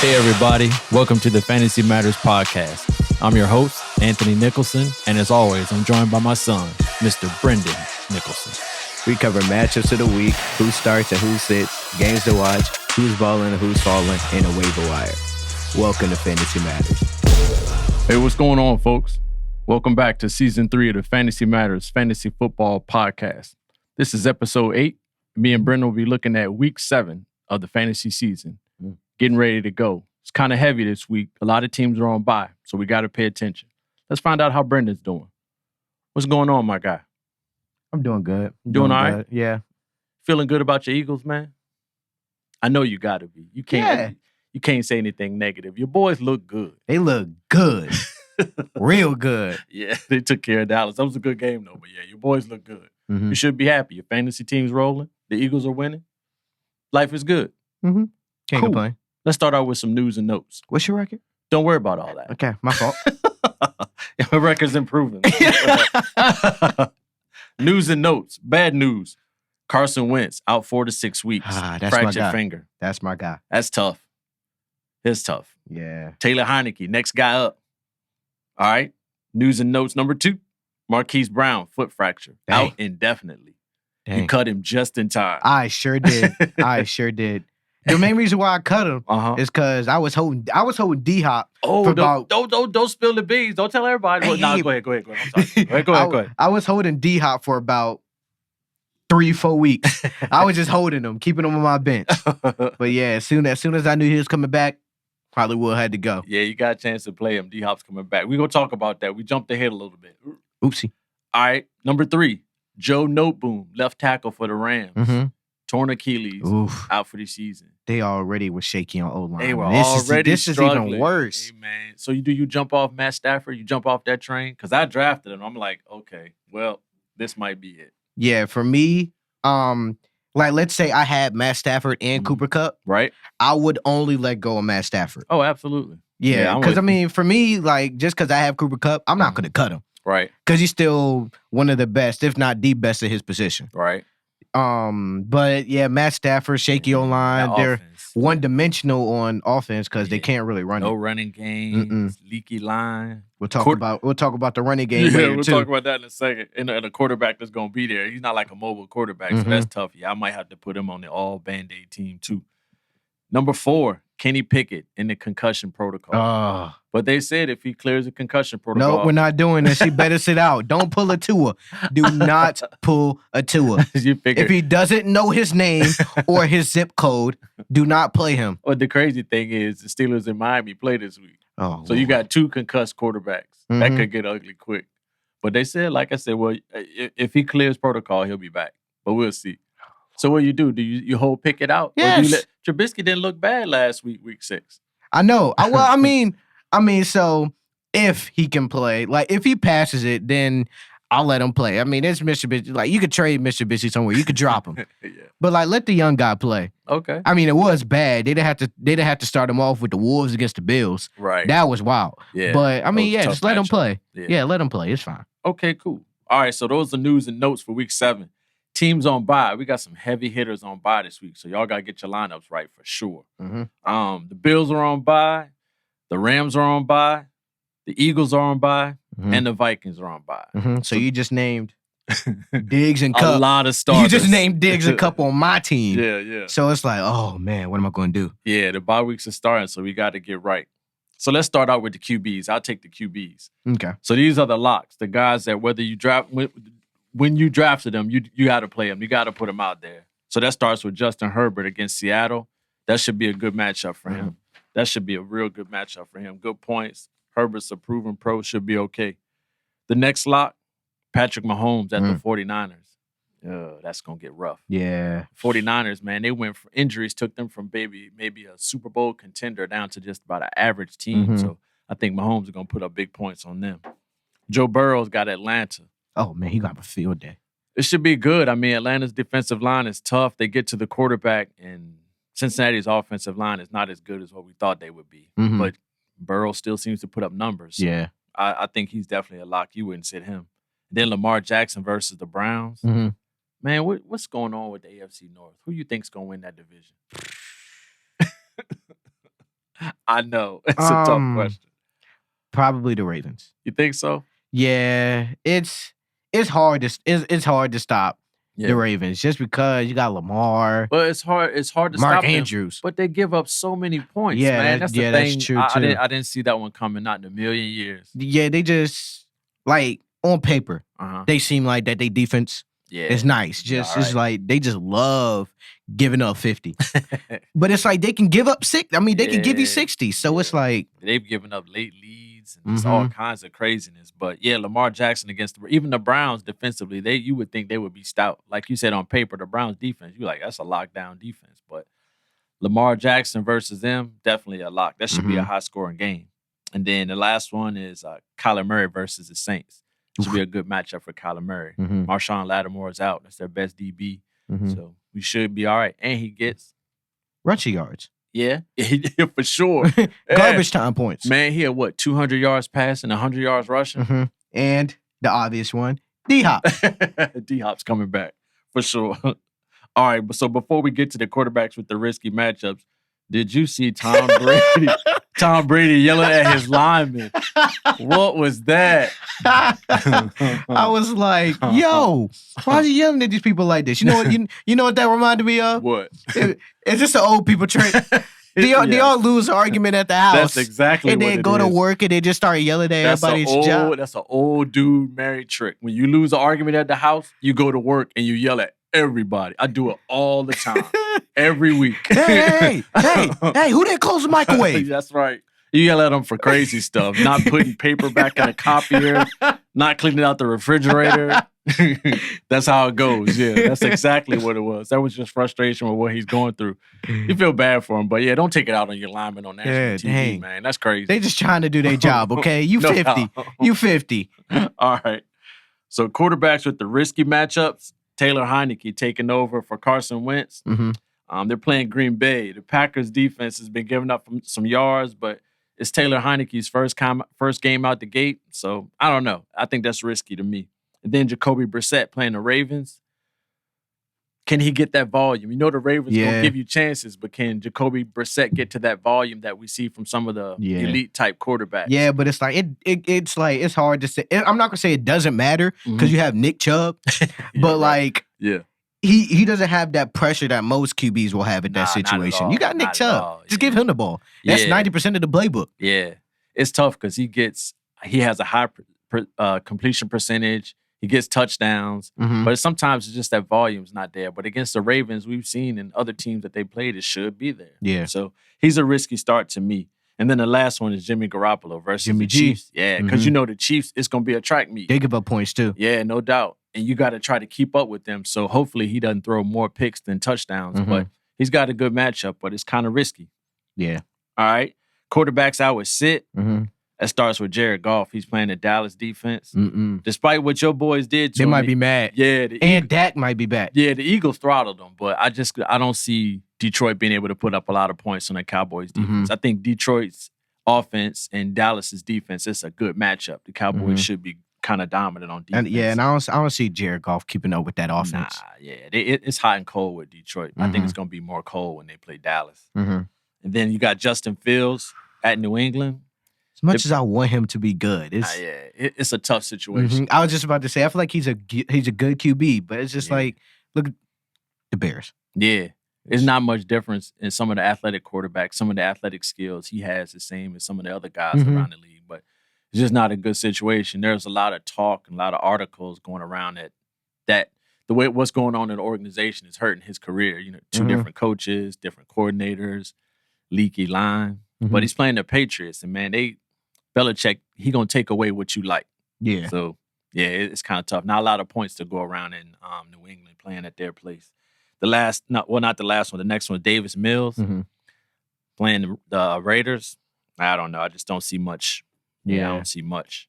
Hey, everybody. Welcome to the Fantasy Matters podcast. I'm your host, Anthony Nicholson, and as always, I'm joined by my son, Mr. Brendan Nicholson. We cover matchups of the week, who starts and who sits, games to watch, who's balling and who's falling, and a waiver wire. Welcome to Fantasy Matters. Hey, what's going on, folks? Welcome back to Season 3 of the Fantasy Matters Fantasy Football Podcast. This is Episode 8. Me and Brendan will be looking at Week 7 of the fantasy season. Getting ready to go. It's kind of heavy this week. A lot of teams are on bye, so we got to pay attention. Let's find out how Brendan's doing. What's going on, my guy? I'm doing good. Doing all right? Yeah. Feeling good about your Eagles, man? I know you got to be. You can't say anything negative. Your boys look good. They look good. Real good. Yeah, they took care of Dallas. That was a good game, though. But yeah, your boys look good. Mm-hmm. You should be happy. Your fantasy team's rolling. The Eagles are winning. Life is good. Mm-hmm. Can't Cool. complain. Let's start out with some news and notes. What's your record? Don't worry about all that. Okay, my fault. Yeah, my record's improving. News and notes. Bad news. Carson Wentz out 4 to 6 weeks. That's my Fractured guy. finger. That's my guy. That's tough. It's tough. Yeah. Taylor Heineke, next guy up. All right. News and notes number 2. Marquise Brown, foot fracture. Dang. Out indefinitely. Dang. You cut him just in time. I sure did. The main reason why I cut him is because I was holding D-Hop. Oh, don't spill the beans. Don't tell everybody. Well, no, go ahead. I'm sorry. Go ahead. I was holding D-Hop for about 3-4 weeks. I was just holding him, keeping him on my bench. But yeah, as soon as I knew he was coming back, probably would have had to go. Yeah, you got a chance to play him. D-Hop's coming back. We're going to talk about that. We jumped ahead a little bit. Oopsie. All right. Number 3, Joe Noteboom, left tackle for the Rams. Mm-hmm. Torn Achilles, out for the season. They already were shaky on O-line. They were This is even worse. Hey, man. So you jump off Matt Stafford? You jump off that train? Because I drafted him. I'm like, okay, well, this might be it. Yeah, for me, like let's say I had Matt Stafford and Cooper Kupp. Right. I would only let go of Matt Stafford. Oh, absolutely. Yeah, because for me, like just because I have Cooper Kupp, I'm not going to cut him. Right. Because he's still one of the best, if not the best at his position. Right. But yeah, Matt Stafford, shaky O-line. They're one-dimensional on offense because they can't really run no it. running game, leaky line. We'll talk about the running game later, we'll too. talk about that in a second. And a quarterback that's going to be there. He's not like a mobile quarterback, so that's tough. Yeah, I might have to put him on the all Band-Aid team, too. Number 4, Kenny Pickett in the concussion protocol. But they said if he clears the concussion protocol. No, we're not doing this. He better sit out. Don't pull a Tua. Do not pull a Tua. If he doesn't know his name or his zip code, do not play him. Well, the crazy thing is the Steelers in Miami play this week. So you got 2 concussed quarterbacks. That could get ugly quick. But they said, like I said, well, if he clears protocol, he'll be back. But we'll see. So what do? Do you hold Pickett out? Yes. Or do you Trubisky didn't look bad last week, week 6. I know. So if he can play, like if he passes it, then I'll let him play. I mean, it's Mitsubishi. Like you could trade Mitsubishi somewhere. You could drop him. Yeah. But like let the young guy play. Okay. I mean, it was bad. They'd have to start him off with the Wolves against the Bills. Right. That was wild. Yeah. But I mean, just let him play. Yeah, let him play. It's fine. Okay, cool. All right, so those are news and notes for week 7. Teams on bye. We got some heavy hitters on bye this week, so y'all got to get your lineups right for sure. The Bills are on bye. The Rams are on bye. The Eagles are on bye. And the Vikings are on bye. So you just named Diggs and Cup. A lot of starters. You just named Diggs and Cup on my team. Yeah. So it's like, oh, man, what am I going to do? Yeah, the bye weeks are starting, so we got to get right. So let's start out with the QBs. I'll take the QBs. Okay. So these are the locks, the guys that whether you draft when you drafted them, you got to play them. You got to put them out there. So that starts with Justin Herbert against Seattle. That should be a good matchup for him. That should be a real good matchup for him. Good points. Herbert's a proven pro, should be okay. The next lock, Patrick Mahomes at the 49ers. That's going to get rough. Yeah. 49ers, man, they went for injuries, took them from maybe a Super Bowl contender down to just about an average team. So I think Mahomes is going to put up big points on them. Joe Burrow's got Atlanta. Oh, man, he got a field day. It should be good. I mean, Atlanta's defensive line is tough. They get to the quarterback, and Cincinnati's offensive line is not as good as what we thought they would be. But Burrow still seems to put up numbers. Yeah. I think he's definitely a lock. You wouldn't sit him. Then Lamar Jackson versus the Browns. Man, what's going on with the AFC North? Who you think's going to win that division? I know. It's a tough question. Probably the Ravens. You think so? Yeah, it's hard to stop the Ravens just because you got Lamar. But it's hard to Mark stop Andrews. them. But they give up so many points, Yeah, man. That's the thing. That's true too. I didn't see that one coming, not in a million years. Yeah, they just like on paper, they seem like that they defense is nice. Just it's like they just love giving up 50. But it's like they can give up 6. I mean, they can give you 60. So it's like they've given up late leads and just all kinds of craziness. But yeah, Lamar Jackson against even the Browns defensively, you would think they would be stout. Like you said on paper, the Browns defense, you're like, that's a lockdown defense. But Lamar Jackson versus them, definitely a lock. That should be a high scoring game. And then the last one is Kyler Murray versus the Saints. Should be a good matchup for Kyler Murray. Marshawn Lattimore is out. That's their best DB. So we should be all right. And he gets rushing yards. Yeah, for sure. Garbage time points. Man, he had 200 yards passing, 100 yards rushing? And the obvious one, D-Hop. D-Hop's coming back, for sure. All right, so before we get to the quarterbacks with the risky matchups, did you see Tom Brady? Tom Brady yelling at his lineman. What was that? I was like, yo, why are you yelling at these people like this? You know what? You know what that reminded me of? What? It's just the old people trying. They all lose an argument at the house. That's exactly and what it is. And then go to work and they just start yelling at everybody's job. That's an old dude married trick. When you lose an argument at the house, you go to work and you yell at everybody. I do it all the time. Every week. Hey, who didn't close the microwave? That's right. You yell at them for crazy stuff. Not putting paper back in a copier. Not cleaning out the refrigerator. That's how it goes. Yeah, that's exactly what it was. That was just frustration with what he's going through. You feel bad for him, but yeah, don't take it out on your lineman on national TV, man. That's crazy. They just trying to do their job, okay? You 50. You 50. All right. So quarterbacks with the risky matchups, Taylor Heineke taking over for Carson Wentz. They're playing Green Bay. The Packers defense has been giving up some yards, but it's Taylor Heineke's first game out the gate. So I don't know. I think that's risky to me. And then Jacoby Brissett playing the Ravens. Can he get that volume? You know the Ravens will give you chances, but can Jacoby Brissett get to that volume that we see from some of the elite type quarterbacks? Yeah, but it's like it's hard to say. I'm not gonna say it doesn't matter because you have Nick Chubb, but he doesn't have that pressure that most QBs will have in that situation. You got Nick Chubb. Just give him the ball. That's 90% of the playbook. Yeah, it's tough because he has a high completion percentage. He gets touchdowns, but sometimes it's just that volume's not there. But against the Ravens, we've seen in other teams that they played, it should be there. Yeah. So he's a risky start to me. And then the last one is Jimmy Garoppolo versus the Chiefs. Yeah, because you know the Chiefs, it's going to be a track meet. They give up points too. Yeah, no doubt. And you got to try to keep up with them. So hopefully he doesn't throw more picks than touchdowns. But he's got a good matchup, but it's kind of risky. Yeah. All right. Quarterbacks I would sit. That starts with Jared Goff. He's playing the Dallas defense. Despite what your boys did to him. They might me, be mad. Yeah. And Dak might be back. Yeah, the Eagles throttled them. But I don't see Detroit being able to put up a lot of points on the Cowboys defense. I think Detroit's offense and Dallas's defense, it's a good matchup. The Cowboys should be kind of dominant on defense. And I don't see Jared Goff keeping up with that offense. It's hot and cold with Detroit. I think it's going to be more cold when they play Dallas. And then you got Justin Fields at New England. As much as I want him to be good, it's a tough situation. I was just about to say, I feel like he's a good QB, but it's just like, look at the Bears. Yeah. There's not much difference in some of the athletic quarterbacks. Some of the athletic skills he has the same as some of the other guys around the league, but it's just not a good situation. There's a lot of talk and a lot of articles going around that the way what's going on in the organization is hurting his career. You know, two different coaches, different coordinators, leaky line. But he's playing the Patriots, and man, Belichick, he gonna take away what you like. Yeah. So it's kind of tough. Not a lot of points to go around in New England playing at their place. Not the last one. The next one, Davis Mills playing the Raiders. I don't know. I just don't see much. Yeah, I don't see much.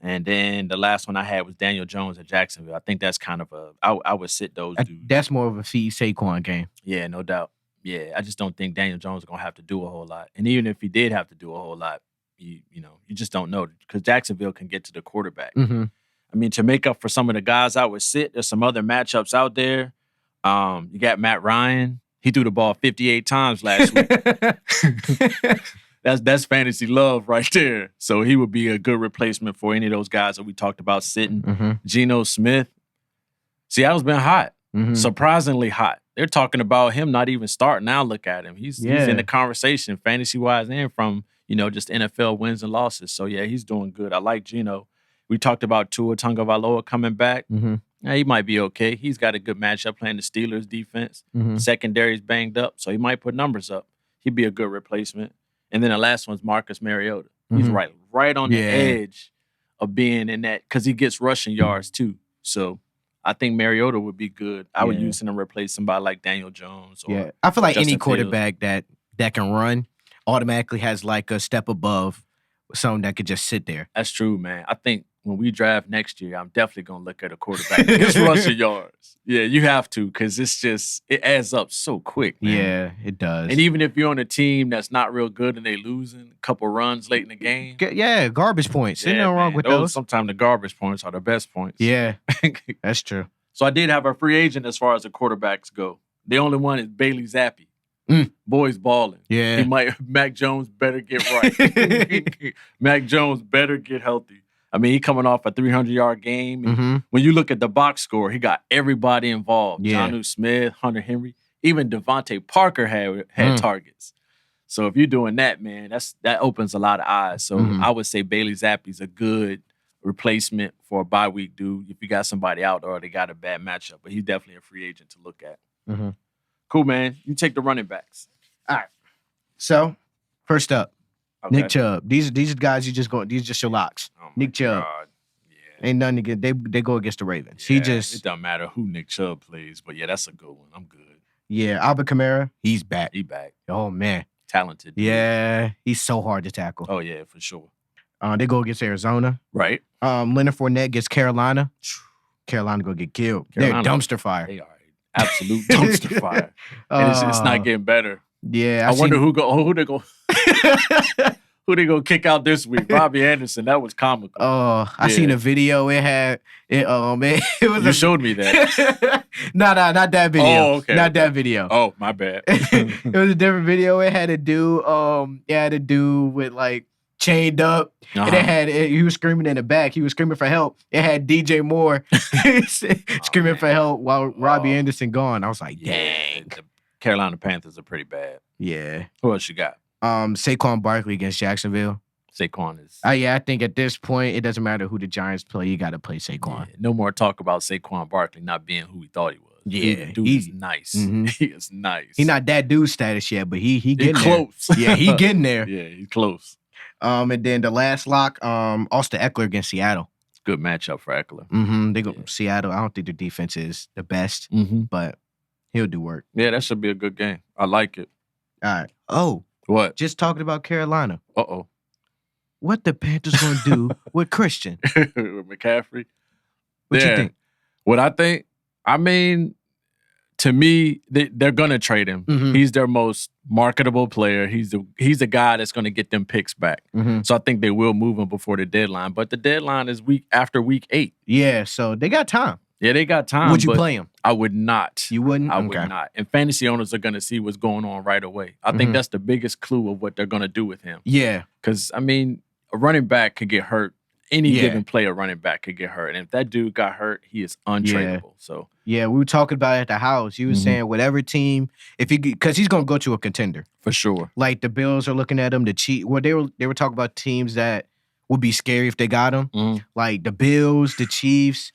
And then the last one I had was Daniel Jones at Jacksonville. I think that's kind of I would sit those dudes. That's more of a feed Saquon game. Yeah, no doubt. Yeah, I just don't think Daniel Jones is going to have to do a whole lot. And even if he did have to do a whole lot, you just don't know because Jacksonville can get to the quarterback. I mean, to make up for some of the guys I would sit, there's some other matchups out there. You got Matt Ryan. He threw the ball 58 times last week. That's fantasy love right there. So he would be a good replacement for any of those guys that we talked about sitting. Mm-hmm. Geno Smith. Seattle's been hot. Mm-hmm. Surprisingly hot. They're talking about him not even starting. Now look at him. He's in the conversation, fantasy-wise and from, just NFL wins and losses. So, yeah, he's doing good. I like Geno. We talked about Tua Tagovailoa coming back. Mm-hmm. Yeah, he might be okay. He's got a good matchup playing the Steelers defense. Mm-hmm. Secondary's banged up, so he might put numbers up. He'd be a good replacement. And then the last one's Marcus Mariota. He's right on the edge of being in that because he gets rushing yards too. So I think Mariota would be good. I would use him to replace somebody like Daniel Jones. Or I feel like Justin any quarterback that can run automatically has like a step above someone that could just sit there. That's true, man. I think when we draft next year, I'm definitely going to look at a quarterback that gets rushing yards. Yeah, you have to because it adds up so quick, man. Yeah, it does. And even if you're on a team that's not real good and they losing a couple runs late in the game. Yeah, garbage points. Ain't nothing wrong with those. Sometimes the garbage points are the best points. Yeah, that's true. So I did have a free agent as far as the quarterbacks go. The only one is Bailey Zappi. Boy's balling. Yeah. Mac Jones better get right. Mac Jones better get healthy. I mean, he coming off a 300-yard game. Mm-hmm. When you look at the box score, he got everybody involved. Yeah. Jonnu Smith, Hunter Henry, even Devontae Parker had targets. So if you're doing that, man, that opens a lot of eyes. So I would say Bailey Zappi's a good replacement for a bye week dude if you got somebody out or they got a bad matchup. But he's definitely a free agent to look at. Mm-hmm. Cool, man. You take the running backs. All right. So, first up, Nick Chubb. These are guys these just your locks. Oh Nick Chubb. God. Yeah. Ain't nothing to get. They go against the Ravens. Yeah, it doesn't matter who Nick Chubb plays, but yeah, that's a good one. I'm good. Yeah, Alvin Kamara, he's back. He back. Oh man. Talented. Dude. Yeah, he's so hard to tackle. Oh yeah, for sure. They go against Arizona. Right. Leonard Fournette gets Carolina. Carolina go get killed. They're dumpster fire. They are absolute dumpster fire. And it's not getting better. Yeah. I wonder who they go who they gonna kick out this week. Robbie Anderson. That was comical. Oh, I seen a video. It was you showed me that. No, not that video. Oh, okay. Not that video. Oh, my bad. It was a different video. It had to do with like chained up. And he was screaming in the back. He was screaming for help. It had DJ Moore screaming for help while Robbie Anderson gone. I was like, dang. The Carolina Panthers are pretty bad. Yeah. Who else you got? Saquon Barkley against Jacksonville. Saquon is. I think at this point it doesn't matter who the Giants play. You got to play Saquon. Yeah, no more talk about Saquon Barkley not being who we thought he was. Yeah, dude is nice. Mm-hmm. He is nice. He not that dude status yet, but he getting close. There. Yeah, he getting there. Yeah, he's close. And then the last lock, Austin Eckler against Seattle. Good matchup for Eckler. Mm-hmm. They go Seattle. I don't think their defense is the best, but he'll do work. Yeah, that should be a good game. I like it. All right. Oh, what? Just talking about Carolina. Uh-oh. What the Panthers gonna do with Christian? With McCaffrey? What you think? What I think? I mean, to me, they're gonna trade him. Mm-hmm. He's their most marketable player. He's the guy that's gonna get them picks back. Mm-hmm. So I think they will move him before the deadline. But the deadline is after week 8. Yeah, so they got time. Yeah, they got time. Would you play him? I would not. You wouldn't? I would not. And fantasy owners are going to see what's going on right away. I think that's the biggest clue of what they're going to do with him. Yeah. Because, I mean, a running back could get hurt. Any given play, a running back could get hurt. And if that dude got hurt, he is untradeable. So yeah, we were talking about it at the house. You were saying whatever team, because he's going to go to a contender. For sure. Like the Bills are looking at him, the Chiefs. Well, they were talking about teams that would be scary if they got him. Mm-hmm. Like the Bills, the Chiefs,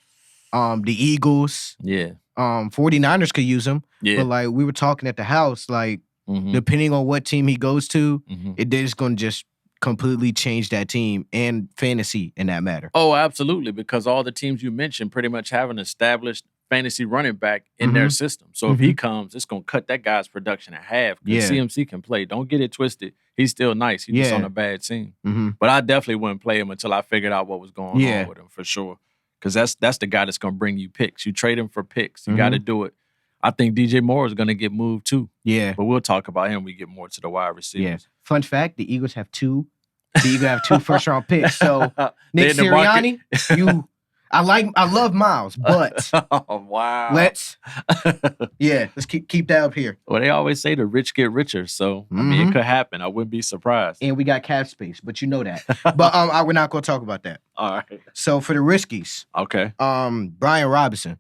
the Eagles. Yeah. 49ers could use him. Yeah. But like we were talking at the house, like depending on what team he goes to, it is going to just completely change that team and fantasy in that matter. Oh, absolutely. Because all the teams you mentioned pretty much have an established fantasy running back in their system. So if he comes, it's going to cut that guy's production in half. Because CMC can play. Don't get it twisted. He's still nice. He's just on a bad team. But I definitely wouldn't play him until I figured out what was going on with him, for sure. Because that's the guy that's going to bring you picks. You trade him for picks. You got to do it. I think DJ Moore is going to get moved too. Yeah. But we'll talk about him when we get more to the wide receivers. Yeah. Fun fact, the Eagles have two first-round picks. So, Nick Sirianni, I love Miles, but oh, wow. let's keep that up here. Well, they always say the rich get richer, so I mean it could happen. I wouldn't be surprised. And we got cap space, but you know that. But we're not gonna talk about that. All right. So for the riskies, okay. Brian Robinson.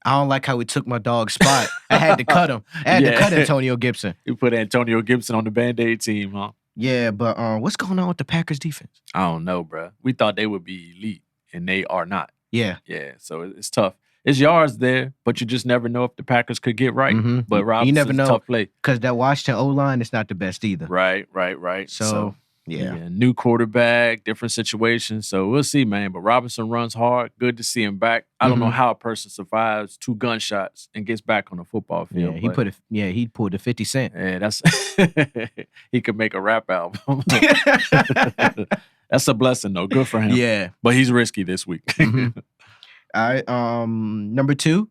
I don't like how he took my dog's spot. I had to cut him. I had to cut Antonio Gibson. You put Antonio Gibson on the Band-Aid team, huh? Yeah, but what's going on with the Packers defense? I don't know, bro. We thought they would be elite, and they are not. Yeah. Yeah, so it's tough. It's yards there, but you just never know if the Packers could get right. Mm-hmm. But Robinson's you never know, tough play. Because that Washington O-line is not the best either. Right. So yeah, new quarterback, different situation. So we'll see, man. But Robinson runs hard. Good to see him back. I don't know how a person survives 2 gunshots and gets back on the football field. Yeah, he pulled a 50 Cent. Yeah, that's he could make a rap album. That's a blessing, though. Good for him. Yeah, but he's risky this week. All right, number 2,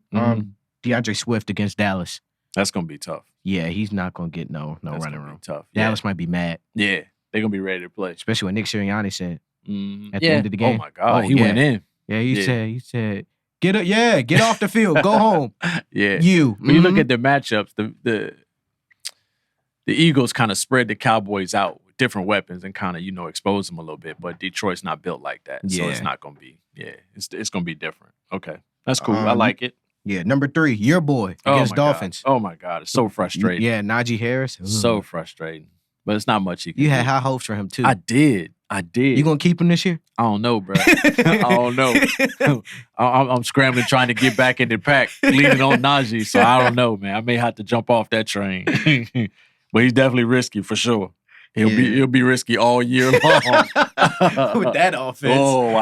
DeAndre Swift against Dallas. That's gonna be tough. Yeah, he's not gonna get no running room. Tough. Dallas might be mad. Yeah. They're going to be ready to play. Especially when Nick Sirianni said at the end of the game. Oh, my God. He went in. Yeah, he said, get off the field. Go home. Yeah. When you look at the matchups, the Eagles kind of spread the Cowboys out with different weapons and kind of, expose them a little bit. But Detroit's not built like that. So it's not going to be, it's going to be different. Okay. That's cool. I like it. Yeah, number 3, your boy against Dolphins. God. Oh, my God. It's so frustrating. Yeah, Najee Harris. So frustrating. But it's not much he can do. You had high hopes for him, too. I did. You going to keep him this year? I don't know, bro. I don't know. I'm scrambling trying to get back in the pack, leaning on Najee. So I don't know, man. I may have to jump off that train. But he's definitely risky for sure. He'll be risky all year long. With that offense. Oh,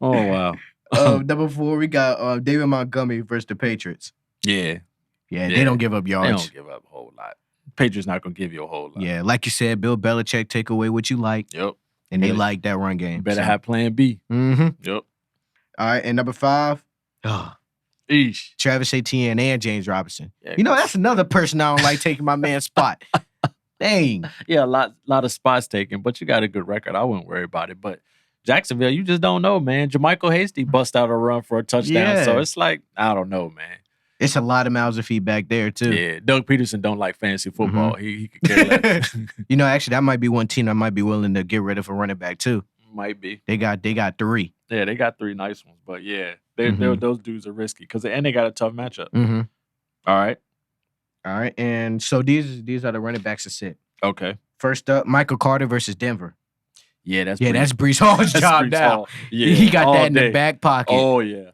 wow. Number 4, we got David Montgomery versus the Patriots. Yeah, they don't give up yards. They don't give up a whole lot. Patriots not going to give you a whole lot. Yeah, like you said, Bill Belichick take away what you like. Yep. And they like that run game. You better have plan B. Mm-hmm. Yep. All right, and number 5. Travis Etienne and James Robinson. Yeah, that's another person I don't like taking my man's spot. Dang. Yeah, a lot of spots taken, but you got a good record. I wouldn't worry about it. But Jacksonville, you just don't know, man. Jermichael Hasty bust out a run for a touchdown. Yeah. So it's like, I don't know, man. It's a lot of mouths of feedback there, too. Yeah, Doug Peterson don't like fantasy football. He could care less. Actually, that might be one team I might be willing to get rid of a running back, too. Might be. They got 3. Yeah, they got 3 nice ones. But, yeah, those dudes are risky. And they got a tough matchup. Mm-hmm. All right. And so these are the running backs to sit. Okay. First up, Michael Carter versus Denver. Yeah, that's Breece Hall's job now. Yeah, he got that in the back pocket. Oh, yeah.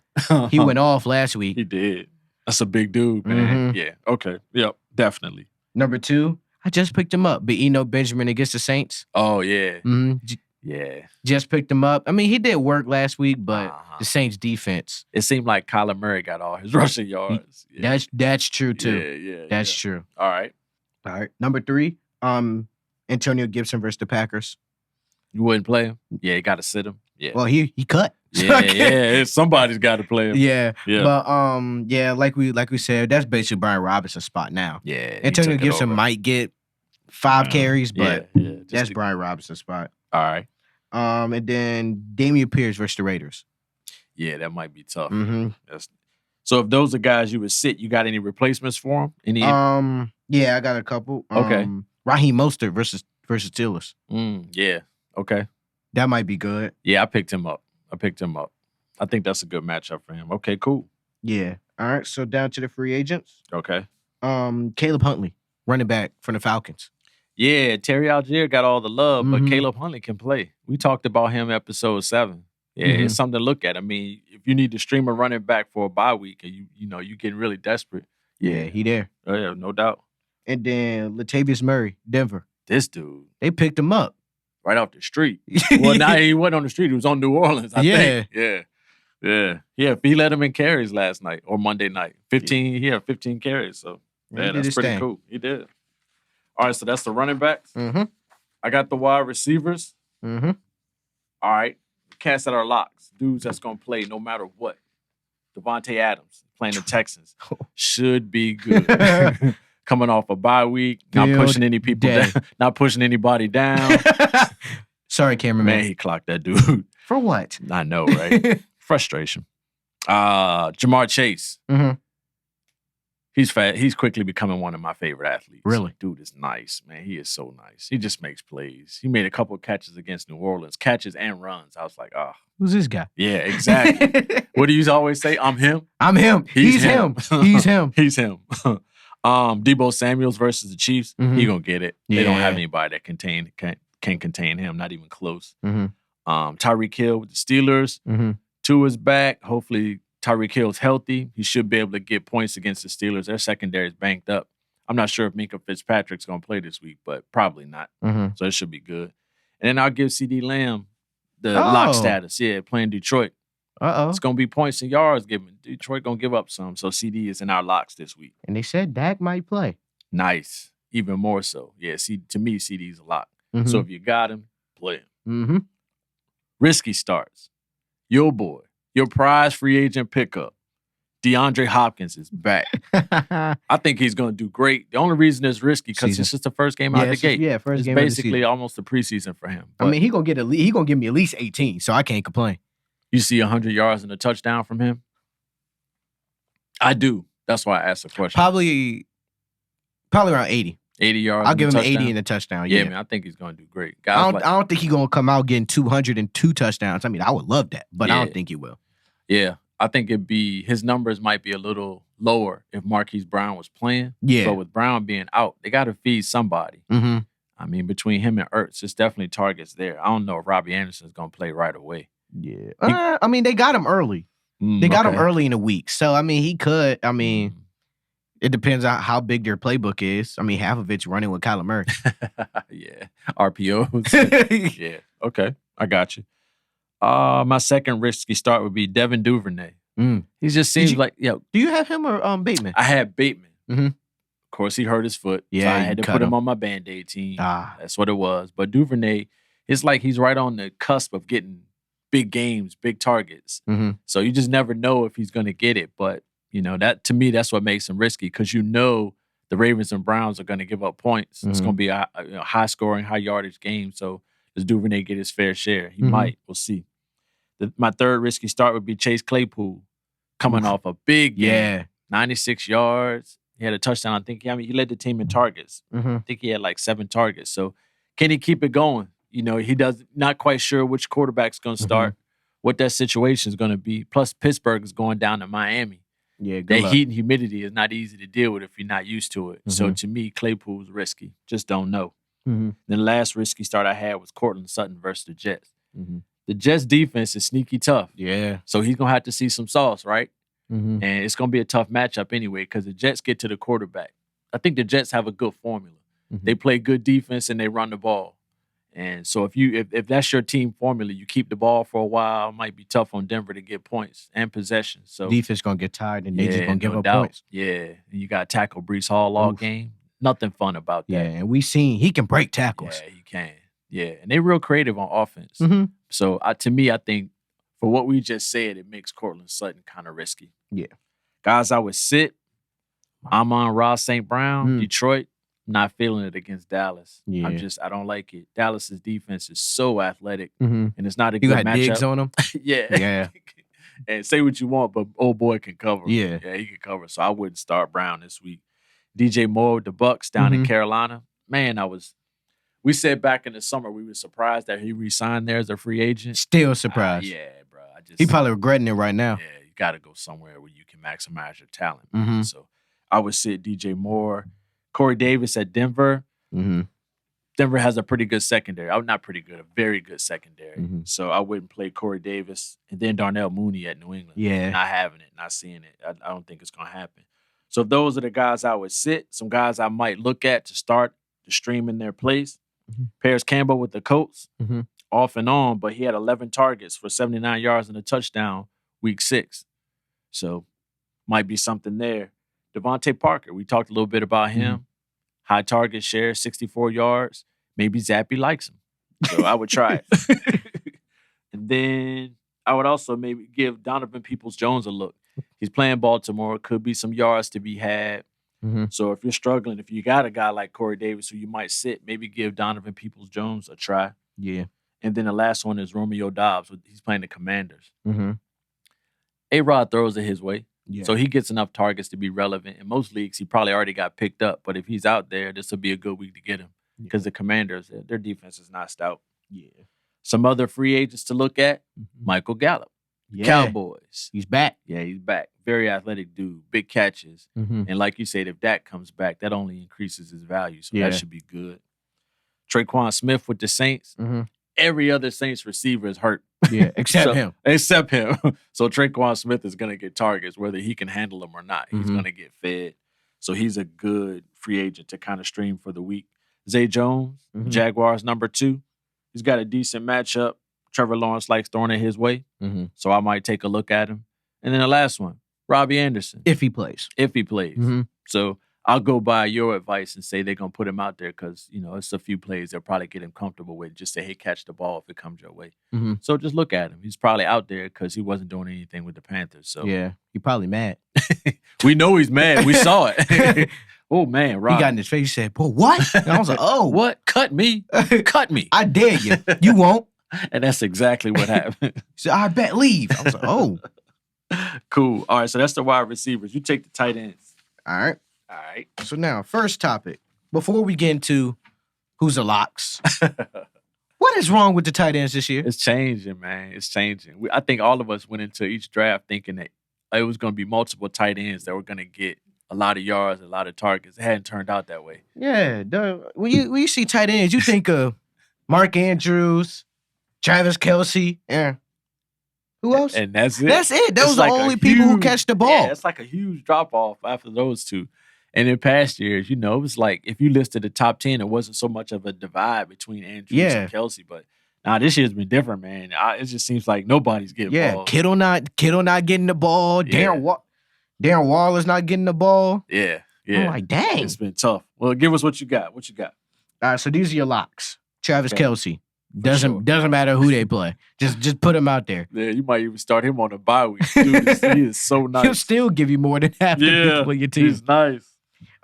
He went off last week. He did. That's a big dude, man. Mm-hmm. Yeah. Okay. Yep. Definitely. Number 2, I just picked him up. But Benjamin against the Saints. Oh, yeah. Mm-hmm. Yeah. Just picked him up. I mean, he did work last week, but the Saints defense. It seemed like Kyler Murray got all his rushing yards. Yeah. That's true, too. Yeah. That's true. All right. Number 3, Antonio Gibson versus the Packers. You wouldn't play him? Yeah, you got to sit him. Yeah. Well, he cut. Yeah. Somebody's got to play him. Yeah. But like we said, that's basically Brian Robinson's spot now. Yeah. Antonio Gibson might get 5 carries, but that's Brian Robinson's spot. All right. And then Damian Pierce versus the Raiders. Yeah, that might be tough. Mm-hmm. So if those are guys you would sit, you got any replacements for them? Yeah, I got a couple. Okay. Raheem Mostert versus Steelers. Yeah. Okay. That might be good. Yeah, I picked him up. I think that's a good matchup for him. Okay, cool. Yeah. All right. So down to the free agents. Okay. Caleb Huntley, running back from the Falcons. Yeah, Terry Algier got all the love, but Caleb Huntley can play. We talked about him episode 7. Yeah, it's something to look at. I mean, if you need to stream a running back for a bye week and you getting really desperate. Yeah, he there. Oh, yeah, no doubt. And then Latavius Murray, Denver. This dude. They picked him up. Right off the street. Well, now he wasn't on the street. He was on New Orleans, I think. Yeah. He led him in carries last night or Monday night. 15 carries. So, that's pretty cool. He did. All right, so that's the running backs. Mm-hmm. I got the wide receivers. Mm-hmm. All right. Cats that are locks. Dudes that's going to play no matter what. Devontae Adams playing the Texans. Should be good. Coming off a bye week, not pushing any people down, not pushing anybody down. Sorry, cameraman. Man, he clocked that dude. For what? I know, right? Frustration. Jamar Chase. Mm-hmm. He's fat. He's quickly becoming one of my favorite athletes. Really? Dude is nice, man. He is so nice. He just makes plays. He made a couple of catches against New Orleans, catches and runs. I was like, oh. Who's this guy? Yeah, exactly. What do you always say? I'm him? I'm him. He's him. He's him. He's him. Debo Samuels versus the Chiefs. Mm-hmm. He gonna get it. Yeah. They don't have anybody that can contain him. Not even close. Mm-hmm. Tyreek Hill with the Steelers. Mm-hmm. Tua's back. Hopefully Tyreek Hill's healthy. He should be able to get points against the Steelers. Their secondary is banked up. I'm not sure if Minkah Fitzpatrick's going to play this week, but probably not. Mm-hmm. So it should be good. And then I'll give CeeDee Lamb the lock status. Yeah, playing Detroit. It's going to be points and yards given. Detroit going to give up some. So CD is in our locks this week. And they said Dak might play. Nice. Even more so. Yeah, to me, CD's a lock. Mm-hmm. So if you got him, play him. Mm-hmm. Risky starts. Your boy. Your prize free agent pickup, DeAndre Hopkins is back. I think he's going to do great. The only reason it's risky because it's just the first game out the gate. Yeah, first game. It's basically almost the preseason for him. But I mean, he gonna give me at least 18, so I can't complain. You see 100 yards and a touchdown from him? I do. That's why I asked the question. Probably around 80. 80 yards. I'll give him 80 and a touchdown. Yeah, man, I think he's going to do great. I don't think he's going to come out getting 202 touchdowns. I mean, I would love that, but I don't think he will. Yeah, I think his numbers might be a little lower if Marquise Brown was playing. Yeah. But with Brown being out, they got to feed somebody. Mm-hmm. I mean, between him and Ertz, it's definitely targets there. I don't know if Robbie Anderson's going to play right away. Yeah. I mean, they got him early. They got him early in the week. So, I mean, he could. I mean... It depends on how big their playbook is. I mean, half of it's running with Kyler Murray. Yeah. RPOs. Yeah. Okay. I got you. My second risky start would be Devin Duvernay. He just seems like, do you have him or Bateman? I had Bateman. Mm-hmm. Of course, he hurt his foot. Yeah, so I had to put him on my Band-Aid team. That's what it was. But Duvernay, it's like he's right on the cusp of getting big games, big targets. Mm-hmm. So you just never know if he's going to get it. But that to me, that's what makes him risky because the Ravens and Browns are going to give up points. Mm-hmm. It's going to be a high-scoring, high-yardage game. So does Duvernay get his fair share? He might. We'll see. My third risky start would be Chase Claypool coming off a big game. 96 yards. He had a touchdown. I think he led the team in targets. Mm-hmm. I think he had like 7 targets. So can he keep it going? He not quite sure which quarterback's going to start, what that situation is going to be. Plus, Pittsburgh is going down to Miami. Yeah, that heat and humidity is not easy to deal with if you're not used to it. Mm-hmm. So to me, Claypool's risky. Just don't know. Mm-hmm. Then the last risky start I had was Cortland Sutton versus the Jets. Mm-hmm. The Jets defense is sneaky tough. Yeah. So he's going to have to see some sauce, right? Mm-hmm. And it's going to be a tough matchup anyway because the Jets get to the quarterback. I think the Jets have a good formula. Mm-hmm. They play good defense and they run the ball. And so if that's your team formula, you keep the ball for a while, it might be tough on Denver to get points and possession. So defense gonna get tired and they just gonna give up points. Yeah. And you got to tackle Breece Hall all game. Nothing fun about that. Yeah, and we seen he can break tackles. Yeah, he can. Yeah, and they're real creative on offense. Mm-hmm. So to me, I think for what we just said, it makes Cortland Sutton kind of risky. Yeah. Guys, I would sit. I'm on Ross St. Brown, Detroit. Not feeling it against Dallas. Yeah. I don't like it. Dallas's defense is so athletic, and it's not a good matchup. You got digs on him? Yeah. And say what you want, but old boy can cover. Yeah. Yeah, he can cover. So I wouldn't start Brown this week. DJ Moore with the Bucks down in Carolina. Man, we said back in the summer we were surprised that he re-signed there as a free agent. Still surprised. Yeah, bro. He probably regretting it right now. Yeah, you got to go somewhere where you can maximize your talent. Mm-hmm. So I would sit DJ Moore. Corey Davis at Denver. Mm-hmm. Denver has a pretty good secondary. Not pretty good, a very good secondary. Mm-hmm. So I wouldn't play Corey Davis. And then Darnell Mooney at New England. Yeah. Not having it, not seeing it. I don't think it's going to happen. So those are the guys I would sit. Some guys I might look at to start to stream in their place. Mm-hmm. Paris Campbell with the Colts, mm-hmm. off and on, but he had 11 targets for 79 yards and a touchdown week 6. So might be something there. Devontae Parker, we talked a little bit about him. Mm-hmm. High target share, 64 yards. Maybe Zappy likes him. So I would try it. And then I would also maybe give Donovan Peoples-Jones a look. He's playing Baltimore. Could be some yards to be had. Mm-hmm. So if you're struggling, if you got a guy like Corey Davis who you might sit, maybe give Donovan Peoples-Jones a try. Yeah. And then the last one is Romeo Doubs. He's playing the Commanders. Mm-hmm. A-Rod throws it his way. Yeah. So he gets enough targets to be relevant. In most leagues, he probably already got picked up. But if he's out there, this will be a good week to get him. Because the Commanders, their defense is not stout. Yeah. Some other free agents to look at, Michael Gallup. Yeah. Cowboys. He's back. Yeah, he's back. Very athletic dude. Big catches. And like you said, if Dak comes back, that only increases his value. So that should be good. Traquan Smith with the Saints. Every other Saints receiver is hurt. Yeah, except him. Except him. So Traquan Smith is going to get targets, whether he can handle them or not. He's going to get fed. So he's a good free agent to kind of stream for the week. Zay Jones, Jaguars number 2. He's got a decent matchup. Trevor Lawrence likes throwing it his way. So I might take a look at him. And then the last one, Robbie Anderson. If he plays. So I'll go by your advice and say they're going to put him out there because, it's a few plays they'll probably get him comfortable with. Just say, hey, catch the ball if it comes your way. So just look at him. He's probably out there because he wasn't doing anything with the Panthers. So yeah, he probably mad. We know he's mad. We saw it. Oh, man, Rob. He got in his face. He said, boy, what? And I was like, oh. What? Cut me. Cut me. I dare you. You won't. And that's exactly what happened. He said, I bet leave. I was like, oh. Cool. All right, so that's the wide receivers. You take the tight ends. All right. All right. So now, first topic. Before we get into who's the locks, what is wrong with the tight ends this year? It's changing, man. It's changing. I think all of us went into each draft thinking that it was going to be multiple tight ends that were going to get a lot of yards, a lot of targets. It hadn't turned out that way. Yeah. When you see tight ends, you think of Mark Andrews, Travis Kelce, yeah. Who else? And that's it. That's it. Those are the only people who catch the ball. Yeah, it's like a huge drop-off after those two. And in past years, it was like if you listed the top 10, it wasn't so much of a divide between Andrews and Kelce. But now this year's been different, man. It just seems like nobody's getting balls. Kittle not getting the ball. Yeah. Darren Waller's not getting the ball. Yeah. I'm like, dang. It's been tough. Well, give us what you got. What you got? All right, so these are your locks. Travis Kelce. Doesn't matter who they play. Just put him out there. Yeah, you might even start him on a bye week. Dude, he is so nice. He'll still give you more than half the people on your team. He's nice.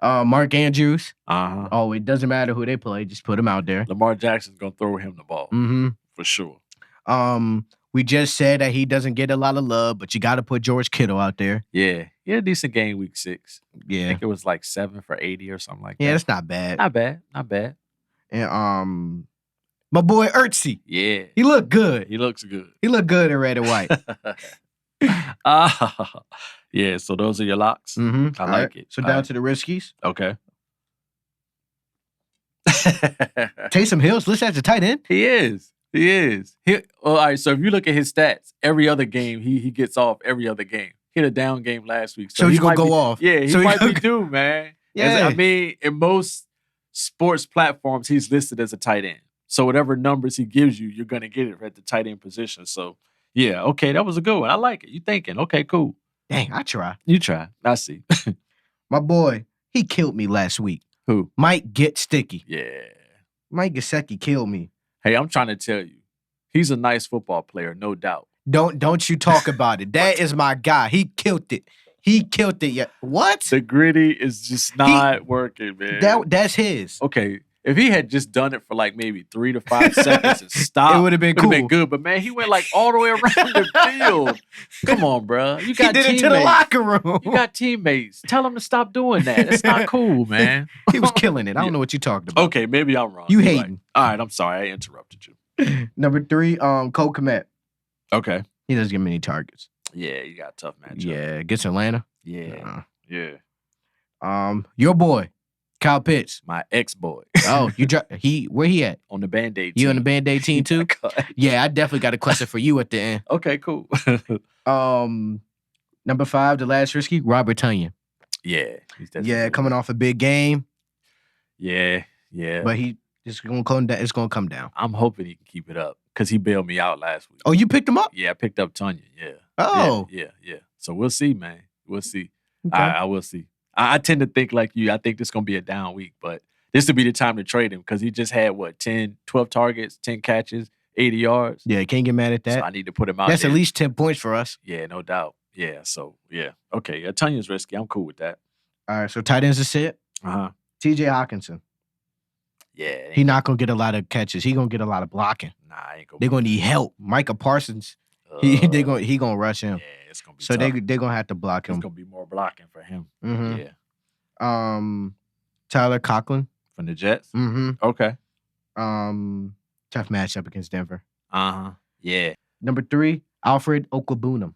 Mark Andrews. Oh, it doesn't matter who they play. Just put him out there. Lamar Jackson's going to throw him the ball. For sure. We just said that he doesn't get a lot of love, but you got to put George Kittle out there. Yeah. He had a decent game week 6. Yeah. I think it was like 7 for 80 or something like that. Yeah, that's not bad. Not bad. And my boy Ertzy. Yeah. He looked good. He looks good. He looked good in red and white. Yeah, so those are your locks. I like it. So down to the riskies. Okay. Taysom Hill's listed as a tight end. He is. All right, so if you look at his stats, every other game, he gets off every other game. He had a down game last week. So he's going to go off. Yeah, he might be due, man. Yeah. I mean, in most sports platforms, he's listed as a tight end. So whatever numbers he gives you, you're going to get it at the tight end position. So, yeah, okay, that was a good one. I like it. You thinking, okay, cool. Dang, I try. You try. I see. My boy, he killed me last week. Who? Mike Get Sticky. Yeah. Mike Gesicki killed me. Hey, I'm trying to tell you, he's a nice football player, no doubt. Don't you talk about it. That is my guy. He killed it. Yeah. What? The gritty is just not working, man. That's his. Okay. If he had just done it for like maybe 3 to 5 seconds and stopped, it would have been cool. Been good. But man, he went like all the way around the field. Come on, bro. You got he did teammates. It to the locker room. You got teammates. Tell them to stop doing that. That's not cool, man. He was killing it. I don't know what you're talking about. Okay, maybe I'm wrong. You hating. All right, I'm sorry. I interrupted you. Number 3, Cole Kmet. Okay. He doesn't get many targets. Yeah, you got a tough matchup. Yeah, against Atlanta. Yeah. Yeah. Your boy, Kyle Pitts. My ex-boy. Oh, where he at? On the Band-Aid team. You on the Band-Aid team too? Yeah, I definitely got a question for you at the end. Okay, cool. Number 5, the last risky, Robert Tonyan. Yeah. Coming off a big game. Yeah. But it's gonna come down. I'm hoping he can keep it up because he bailed me out last week. Oh, you picked him up? Yeah, I picked up Tonyan. Yeah. Oh. Yeah. So we'll see, man. We'll see. Okay. I will see. I tend to think like you. I think this is going to be a down week, but this would be the time to trade him because he just had, 12 targets, 10 catches, 80 yards. Yeah, can't get mad at that. So I need to put him out That's there. At least 10 points for us. Yeah, no doubt. Yeah, so, yeah. Okay, Tonyan's risky. I'm cool with that. All right, so tight ends is it. TJ Hawkinson. Yeah. He not going to get a lot of catches. He going to get a lot of blocking. Nah, I ain't going to. They're going to need help. Micah Parsons, He gonna rush him. Yeah, it's gonna be so tough. they gonna have to block him. It's gonna be more blocking for him. Mm-hmm. Yeah. Tyler Conklin from the Jets. Mm-hmm. Okay. Tough matchup against Denver. Yeah. Number 3, Alfred Okwuegbunam.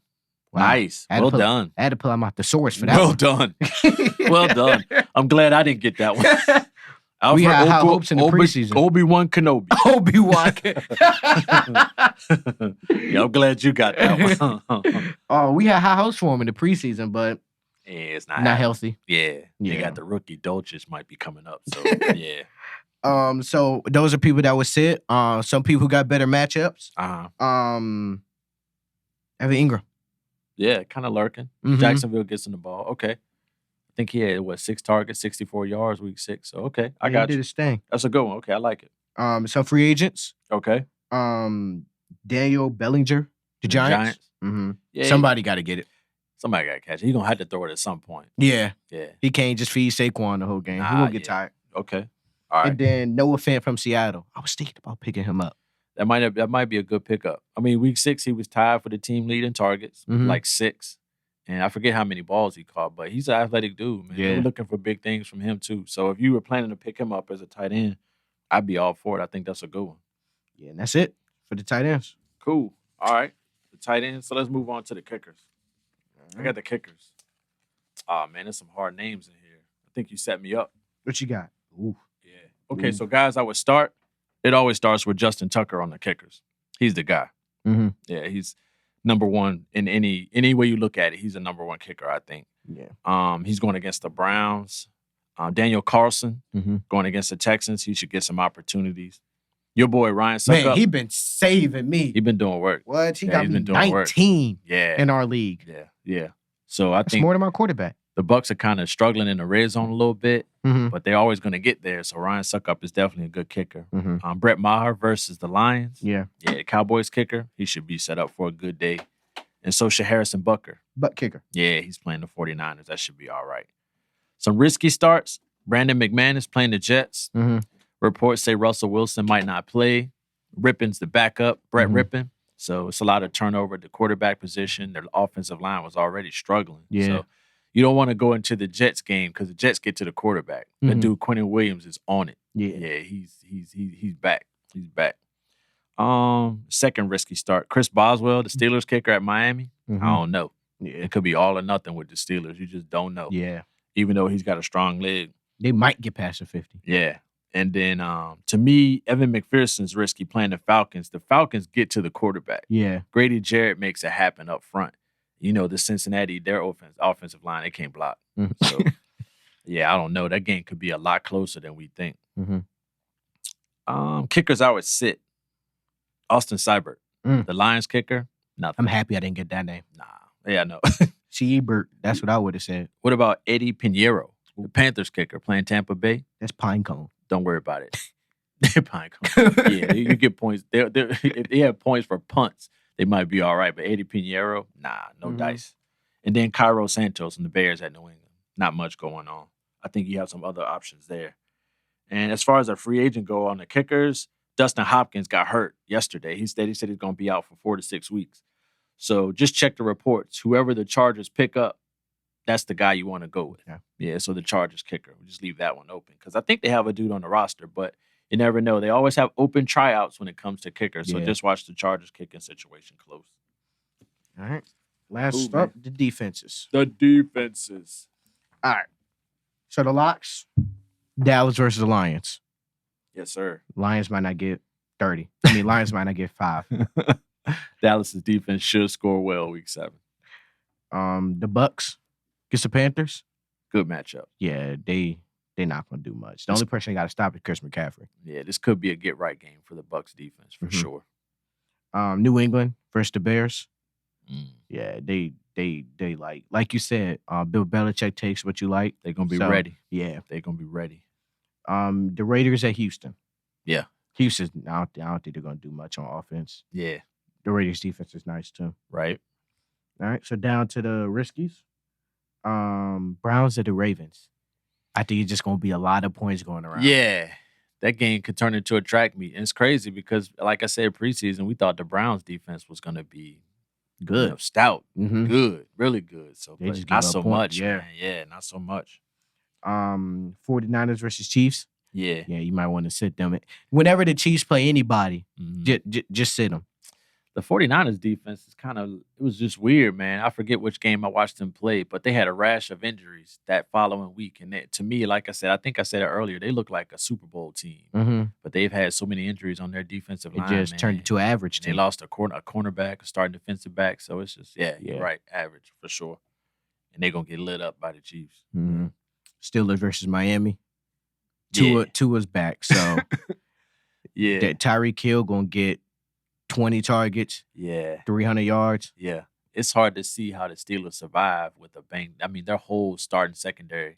Wow. Nice. Well done. I had to pull him out the source for that. Well done. Well done. I'm glad I didn't get that one. Alfred we had high hopes in the preseason. Obi-Wan Kenobi. Obi-Wan. Yeah, I'm glad you got that one. We had high hopes for him in the preseason, but yeah, it's not healthy. Yeah. They got the rookie Dolchich might be coming up. So yeah. So those are people that would sit. Some people who got better matchups. Evan Ingram. Yeah, kind of lurking. Mm-hmm. Jacksonville gets in the ball. Okay. I think he had 6 targets, 64 yards, week 6. So okay, I got you. Did his thing. That's a good one. Okay, I like it. Some free agents. Okay. Daniel Bellinger, the Giants. Mm-hmm. Yeah, somebody got to get it. Somebody got to catch it. He's gonna have to throw it at some point. Yeah. He can't just feed Saquon the whole game. He won't get tired. Okay. All right. And then Noah Fant from Seattle. I was thinking about picking him up. That might be a good pickup. I mean, week 6 he was tied for the team lead in targets, like 6. And I forget how many balls he caught, but he's an athletic dude, man. Yeah. We're looking for big things from him, too. So if you were planning to pick him up as a tight end, I'd be all for it. I think that's a good one. Yeah, and that's it for the tight ends. Cool. All right. The tight ends. So let's move on to the kickers. I got the kickers. Oh, man, there's some hard names in here. I think you set me up. What you got? Ooh. Yeah. Okay, so guys, I would start. It always starts with Justin Tucker on the kickers. He's the guy. Mm-hmm. Yeah, he's number one in any way you look at it. He's a number one kicker, I think. Yeah. He's going against the Browns. Daniel Carlson going against the Texans. He should get some opportunities. Your boy Ryan Suckup. Man, he been saving me. He been doing work. What? He got me 19 in our league. Yeah. So I think more than my quarterback. The Bucs are kind of struggling in the red zone a little bit, but they're always going to get there. So Ryan Suckup is definitely a good kicker. Brett Maher versus the Lions. Yeah, Cowboys kicker. He should be set up for a good day. And so should Harrison Butt kicker. Yeah, he's playing the 49ers. That should be all right. Some risky starts. Brandon McManus playing the Jets. Reports say Russell Wilson might not play. Rippon's the backup, Brett Rippon. So it's a lot of turnover at the quarterback position. Their offensive line was already struggling. Yeah. So you don't want to go into the Jets game because the Jets get to the quarterback. That dude Quentin Williams is on it. Yeah, he's back. He's back. Second risky start. Chris Boswell, the Steelers kicker at Miami. I don't know. Yeah. It could be all or nothing with the Steelers. You just don't know. Yeah. Even though he's got a strong leg. They might get past the 50. Yeah. And then, to me, Evan McPherson's risky playing the Falcons. The Falcons get to the quarterback. Yeah. Grady Jarrett makes it happen up front. You know, the Cincinnati, their offensive line, they can't block. So, yeah, I don't know. That game could be a lot closer than we think. Kickers, I would sit. Austin Seibert, the Lions kicker, nothing. I'm happy I didn't get that name. Nah. Yeah, no. Seibert, that's what I would have said. What about Eddie Pinheiro, the Panthers kicker, playing Tampa Bay? That's Pinecone. Don't worry about it. They're Pinecone. Yeah, you get points. If they have points for punts, they might be all right. But Eddie Pinheiro, nah, no dice. And then Cairo Santos and the Bears at New England. Not much going on. I think you have some other options there. And as far as a free agent go on the kickers, Dustin Hopkins got hurt yesterday. He said he's going to be out for 4 to 6 weeks. So just check the reports. Whoever the Chargers pick up, that's the guy you want to go with. Yeah, so the Chargers kicker. We'll just leave that one open because I think they have a dude on the roster, but you never know. They always have open tryouts when it comes to kickers, so just watch the Chargers kicking situation close. All right. Last up, the defenses. The defenses. All right. So the locks, Dallas versus the Lions. Yes, sir. Lions might not get 30. Lions might not get 5. Dallas's defense should score well week 7. The Bucs against the Panthers. Good matchup. Yeah, they're not going to do much. The only person they got to stop is Chris McCaffrey. Yeah, this could be a get-right game for the Bucs defense for sure. New England versus the Bears. Yeah, they like you said, Bill Belichick takes what you like. They're going to be ready. Yeah. They're going to be ready. The Raiders at Houston. Yeah. Houston, I don't think they're going to do much on offense. Yeah. The Raiders defense is nice too. Right. All right, so down to the riskies. Browns at the Ravens. I think it's just going to be a lot of points going around. Yeah. That game could turn into a track meet. And it's crazy because, like I said, preseason, we thought the Browns defense was going to be Good. Stout. Good. Really good. So They just not give up so points. much, Yeah. man. Yeah, not so much. 49ers versus Chiefs. Yeah. Yeah, you might want to sit them. Whenever the Chiefs play anybody, just sit them. The 49ers defense is it was just weird, man. I forget which game I watched them play, but they had a rash of injuries that following week. And to me, like I said, I think I said it earlier, they look like a Super Bowl team. But they've had so many injuries on their defensive line. It just turned into an average team. They lost a cornerback, a starting defensive back. So it's just, you're right, average for sure. And they're going to get lit up by the Chiefs. Steelers versus Miami. Tua's back, so that Tyreek Hill going to get 20 targets, 300 yards. Yeah. It's hard to see how the Steelers survive with a bang. I mean, their whole starting secondary.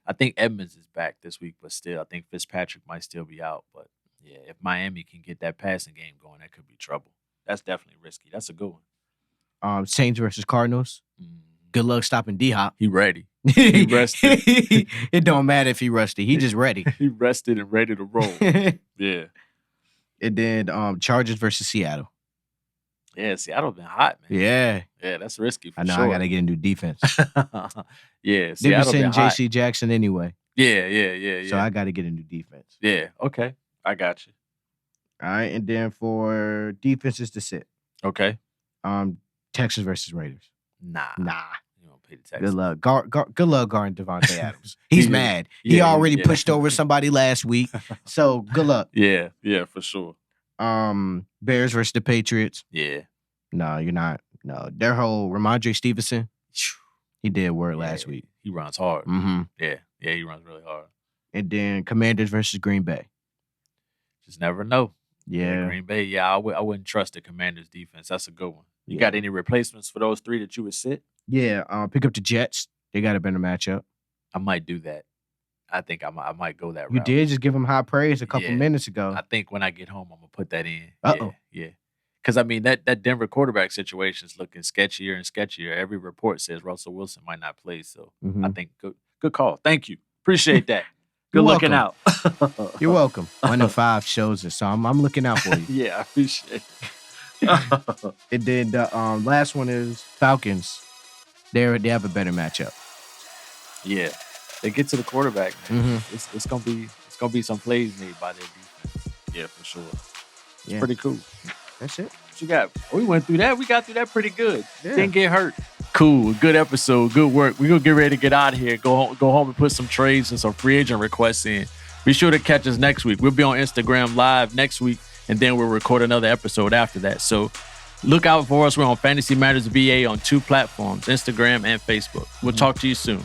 I think Edmonds is back this week, but still, I think Fitzpatrick might still be out. But yeah, if Miami can get that passing game going, that could be trouble. That's definitely risky. That's a good one. Saints versus Cardinals. Good luck stopping D-Hop. He ready. He rested. It don't matter if he rusty. He just ready. He rested and ready to roll. Yeah. And then Chargers versus Seattle. Yeah, Seattle's been hot, man. Yeah, that's risky for sure. I got to get a new defense. Yeah, They've been sending J.C. Jackson anyway. Yeah. So I got to get a new defense. Yeah, okay. I got you. All right, and then for defenses to sit. Okay. Texans versus Raiders. Nah. You don't pay the Texans. Good luck. Good luck guarding Devontae Adams. He's mad. He already pushed over somebody last week. So good luck. Yeah, for sure. Bears versus the Patriots. Yeah. No, you're not. No, their whole Ramondre Stevenson, he did work last week. He runs hard. Yeah, he runs really hard. And then Commanders versus Green Bay. Just never know. Yeah. Green Bay, I wouldn't trust the Commanders defense. That's a good one. You got any replacements for those three that you would sit? Yeah, pick up the Jets. They got a better matchup. I might do that. I think I might go that route. You did just give them high praise a couple minutes ago. I think when I get home, I'm going to put that in. Uh-oh. Yeah. Because, I mean, that Denver quarterback situation is looking sketchier and sketchier. Every report says Russell Wilson might not play. So I think good call. Thank you. Appreciate that. Good looking out. You're welcome. 1 in 5 shows it. So I'm looking out for you. Yeah, I appreciate it. And then the last one is Falcons. They have a better matchup. Yeah. They get to the quarterback, man. It's gonna be some plays made by their defense. Yeah, for sure. It's pretty cool. That's it. What you got? We went through that. We got through that pretty good. Yeah. Didn't get hurt. Cool. Good episode. Good work. We're gonna get ready to get out of here. Go home and put some trades and some free agent requests in. Be sure to catch us next week. We'll be on Instagram Live next week, and then we'll record another episode after that. So look out for us. We're on Fantasy Matters VA on 2 platforms, Instagram and Facebook. We'll talk to you soon.